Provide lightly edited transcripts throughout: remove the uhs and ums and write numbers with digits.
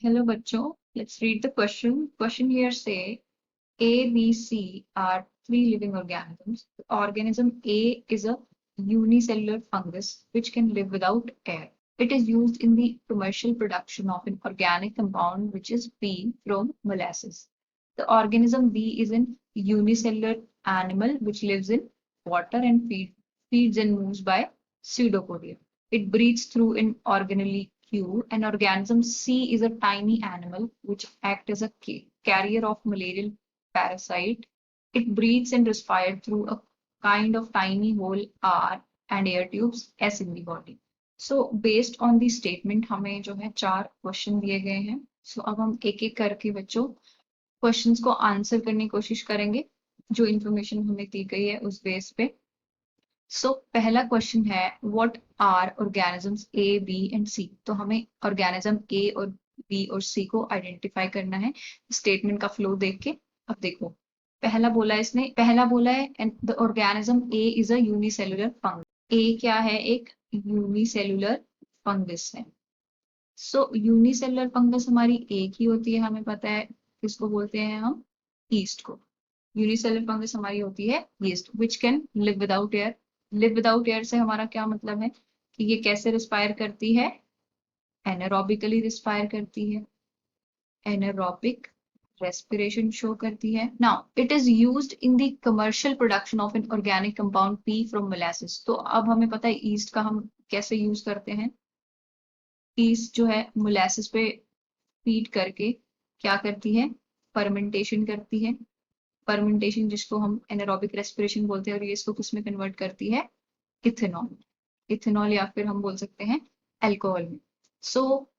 Hello बच्चों, let's read the question. Question here say A, B, C are three living organisms. The organism A is a unicellular fungus which can live without air. It is used in the commercial production of an organic compound which is P from molasses. The organism B is an unicellular animal which lives in water and feeds and moves by pseudopodia. It breathes through an organelle Q. An organism C is a tiny animal which acts as a carrier of malarial parasite. It breathes and respires through a kind of tiny hole R and air tubes S in the body. So based on the statement हमें जो है 4 question दिए गए हैं. So अब हम एक एक करके बच्चों क्वेश्चंस को आंसर करने की कोशिश करेंगे जो इन्फॉर्मेशन हमें दी गई है उस बेस पे. सो पहला क्वेश्चन है what are organisms A B and C. तो हमें ऑर्गेनिज्म ए और बी और सी को आइडेंटिफाई करना है स्टेटमेंट का फ्लो देख के. अब देखो पहला बोला है and the organism A is a unicellular fungus. A क्या है? एक यूनिसेलुलर फंगस है. सो यूनिसेलुलर फंगस हमारी एक ही होती है, हमें पता है. किसको बोलते हैं हम? ईस्ट को. यूनिसेलुलर फंगस हमारी होती है yeast which can live without air. Live without air से हमारा क्या मतलब है कि ये कैसे रिस्पायर करती है? एनारोबिकली रिस्पायर करती है. एनारोबिक रेस्पिरेशन शो करती है. Now it is used in the commercial production of an organic compound P from molasses. तो अब हमें पता है ईस्ट का हम कैसे यूज करते हैं. ईस्ट जो है मोलासिस पे फीड करके क्या करती है? फर्मेंटेशन करती है. फर्मेंटेशन जिसको हम एनारोबिक रेस्पिरेशन बोलते हैं और ये इसको किस में कन्वर्ट करती है? इथेनॉल. इथेनॉल या फिर हम बोल सकते हैं अल्कोहल में. सो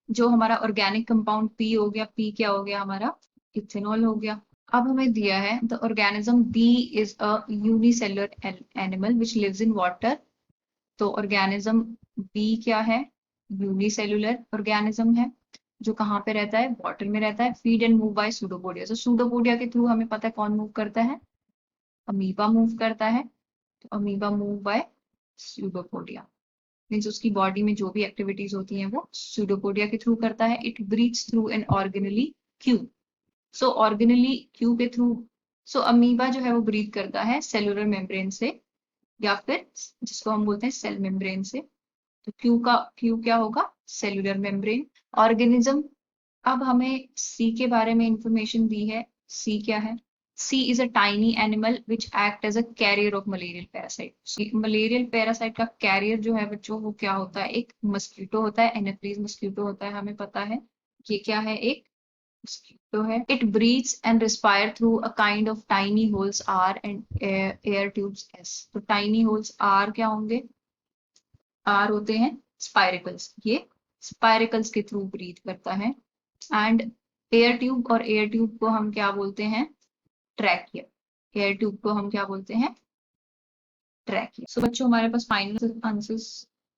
जो हमारा ऑर्गेनिक कंपाउंड पी हो गया, पी क्या हो गया हमारा? इथेनॉल हो गया. अब हमें दिया है the organism B is a unicellular animal which lives in water. तो ऑर्गेनिज्म बी क्या है? यूनिसेलुलर ऑर्गेनिज्म है जो कहाँ पे रहता है? वाटर में रहता है. Feed and move by pseudopodia. तो सूडोपोडिया के थ्रू हमें पता है कौन मूव करता है? अमीबा मूव करता है. तो amoeba move by pseudopodia means उसकी बॉडी में जो भी एक्टिविटीज होती हैं वो सूडोपोडिया के थ्रू करता है. It breathes through an organelle Q. So organelle Q के थ्रू. सो अमीबा जो है वो ब्रीथ करता है सेलुलर मेम्ब्रेन से या फिर जिसको हम बोलते हैं सेल मेम्ब्रेन से. तो क्यू क्या होगा? Cellular membrane. ऑर्गेनिज्म. अब हमें सी के बारे में इंफॉर्मेशन दी है. सी क्या है? C is a tiny animal which act as a carrier of malarial parasite. Malarial parasite का कैरियर जो है बच्चों वो क्या होता है? एक मस्कीटो होता है. एनाफिलीज मस्कीटो होता है, हमें पता है. ये क्या है? एक mosquito है. It breathes and respire through a kind of tiny holes R and air tubes S. तो tiny holes R क्या होंगे? R होते हैं स्पाइरिकल्स. ये स्पाइरिकल्स के थ्रू ब्रीथ करता है. एंड एयर ट्यूब, और एयर ट्यूब को हम क्या बोलते हैं? ट्रैकिया. एयर ट्यूब को हम क्या बोलते हैं? ट्रैकिया. सो बच्चों हमारे पास फाइनल आंसर्स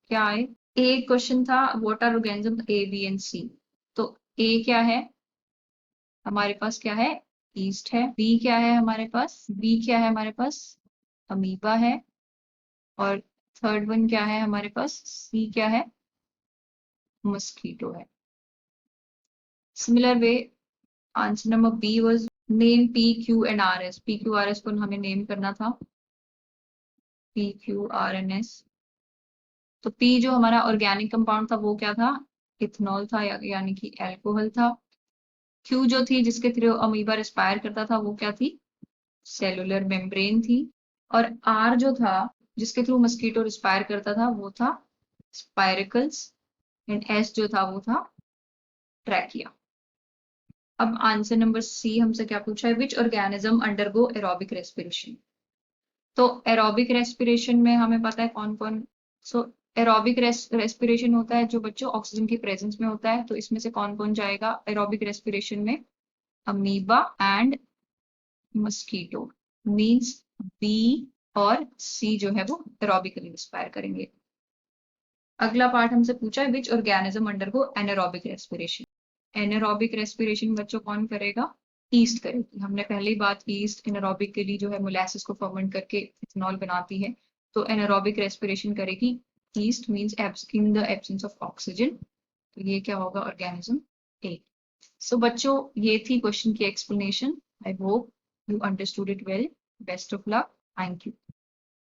क्या आए? एक क्वेश्चन था what are organism A B and C. तो ए क्या है हमारे पास? क्या है? ईस्ट है. बी क्या है हमारे पास? बी क्या है हमारे पास? अमीबा है. और थर्ड वन क्या है हमारे पास? सी क्या है? मस्कीटो है. Similar way answer number B was name P Q and R S. P Q R S को हमें नेम करना था. P Q R N S. तो पी जो हमारा ऑर्गेनिक कंपाउंड था वो क्या था? इथेनॉल था यानी कि अल्कोहल था. क्यू जो थी जिसके थ्रू अमीबा रिस्पायर करता था वो क्या थी? सेलुलर मेम्ब्रेन थी. और आर जो था जिसके थ्रू मस्कीटो रिस्पायर करता था वो था स्पाइरिकल्स. एंड एस जो था वो था ट्रैकिया. अब आंसर नंबर सी हमसे क्या पूछा है? Which organism undergo aerobic respiration. तो एरोबिक रेस्पिरेशन में हमें पता है कौन कौन. सो एरोबिक रेस्पिरेशन होता है जो बच्चों ऑक्सीजन की प्रेजेंस में होता है. तो इसमें से कौन कौन जाएगा एरोबिक रेस्पिरेशन में? Amoeba and mosquito. Means B और सी जो है वो एरोबिकली रिस्पायर करेंगे. अगला पार्ट हमसे पूछा है which organism undergo anaerobic respiration. Anaerobic respiration बच्चों कौन करेगा? ईस्ट करेगी. हमने पहले ही बात की ईस्ट एनारोबिकली जो है मोलासिस को फर्मेंट करके इथेनॉल बनाती है. तो एनारोबिक रेस्पिरेशन करेगी east means in the absence of oxygen. तो ये क्या होगा ऑर्गेनिज्म? A. So बच्चों ये थी क्वेश्चन की explanation. I hope you understood it well. Best of luck. Thank you.